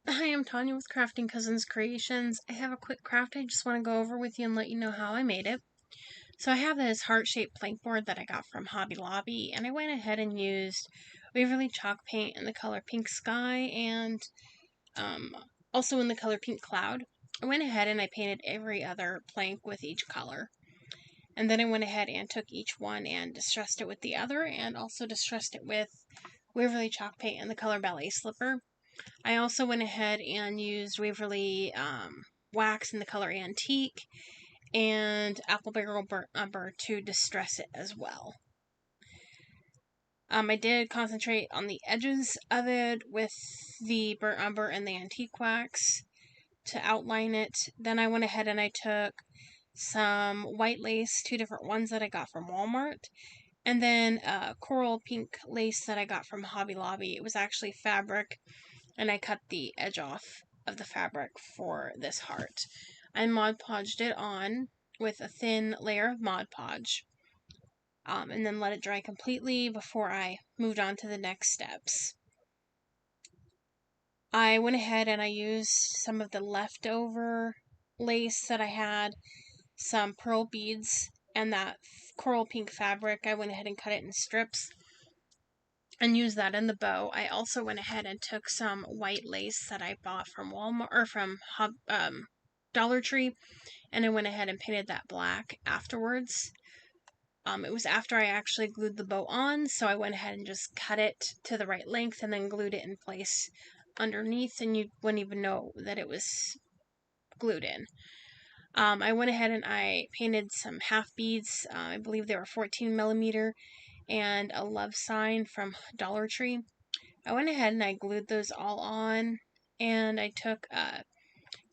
Hi, I'm Tanya with Crafting Cousins Creations. I have a quick craft I just want to go over with you and let you know how I made it. So I have this heart-shaped plank board that I got from Hobby Lobby, and I went ahead and used Waverly chalk paint in the color Pink Sky and also in the color Pink Cloud. I went ahead and I painted every other plank with each color. And then I went ahead and took each one and distressed it with the other, and also distressed it with Waverly chalk paint in the color Ballet Slipper. I also went ahead and used Waverly wax in the color Antique and Apple Barrel Burnt Umber to distress it as well. I did concentrate on the edges of it with the Burnt Umber and the Antique wax to outline it. Then I went ahead and I took some white lace, 2 different ones that I got from Walmart, and then coral pink lace that I got from Hobby Lobby. It was actually fabric, and I cut the edge off of the fabric for this heart. I Mod Podged it on with a thin layer of Mod Podge, and then let it dry completely before I moved on to the next steps. I went ahead and I used some of the leftover lace that I had, some pearl beads, and that coral pink fabric. I went ahead and cut it in strips and use that in the bow. I also went ahead and took some white lace that I bought from Walmart or from Dollar Tree, and I went ahead and painted that black afterwards. It was after I actually glued the bow on, so I went ahead and just cut it to the right length and then glued it in place underneath, and you wouldn't even know that it was glued in. I went ahead and I painted some half beads. I believe they were 14 millimeter, and a love sign from Dollar Tree. I went ahead and I glued those all on, and I took a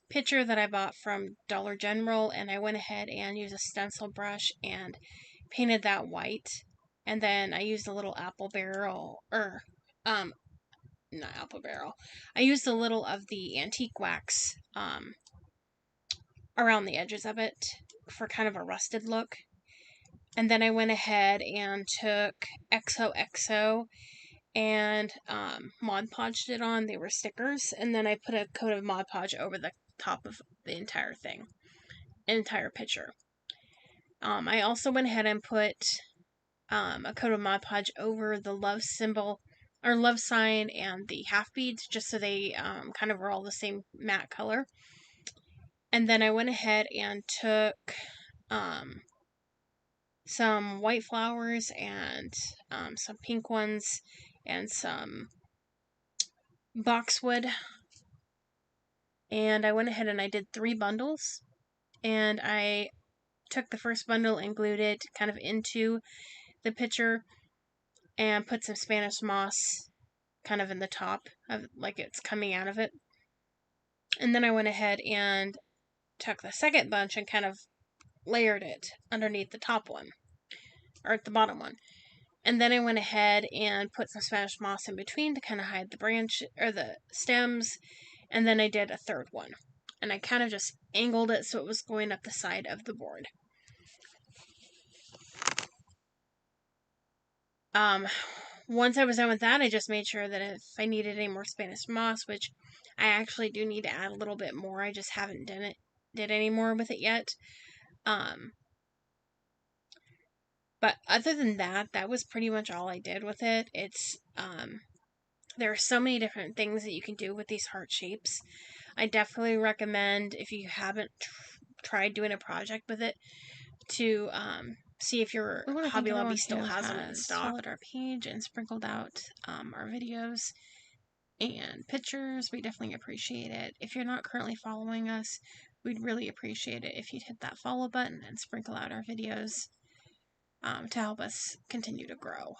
picture that I bought from Dollar General, and I went ahead and used a stencil brush and painted that white. And then I used a little apple barrel, not apple barrel. I used a little of the antique wax around the edges of it for kind of a rusted look. And then I went ahead and took XOXO and Mod Podged it on. They were stickers, and then I put a coat of Mod Podge over the top of the entire thing, entire picture. I also went ahead and put a coat of Mod Podge over the love symbol or love sign and the half beads, just so they kind of were all the same matte color. And then I went ahead and took some white flowers and some pink ones and some boxwood, and I went ahead and I did 3 bundles, and I took the first bundle and glued it kind of into the picture and put some Spanish moss kind of in the top of like it's coming out of it. And then I went ahead and took the second bunch and kind of layered it underneath the top one or at the bottom one. And then I went ahead and put some Spanish moss in between to kind of hide the branch or the stems. And then I did a third one. And I kind of just angled it so it was going up the side of the board. Once I was done with that, I just made sure that if I needed any more Spanish moss, which I actually do need to add a little bit more, I just haven't did any more with it yet. But other than that, that was pretty much all I did with it. It's, there are so many different things that you can do with these heart shapes. I definitely recommend, if you haven't tried doing a project with it, to see if your Hobby Lobby still has them in stock. Followed our page and sprinkled out our videos and pictures. We definitely appreciate it. If you're not currently following us, we'd really appreciate it if you'd hit that follow button and sprinkle out our videos to help us continue to grow.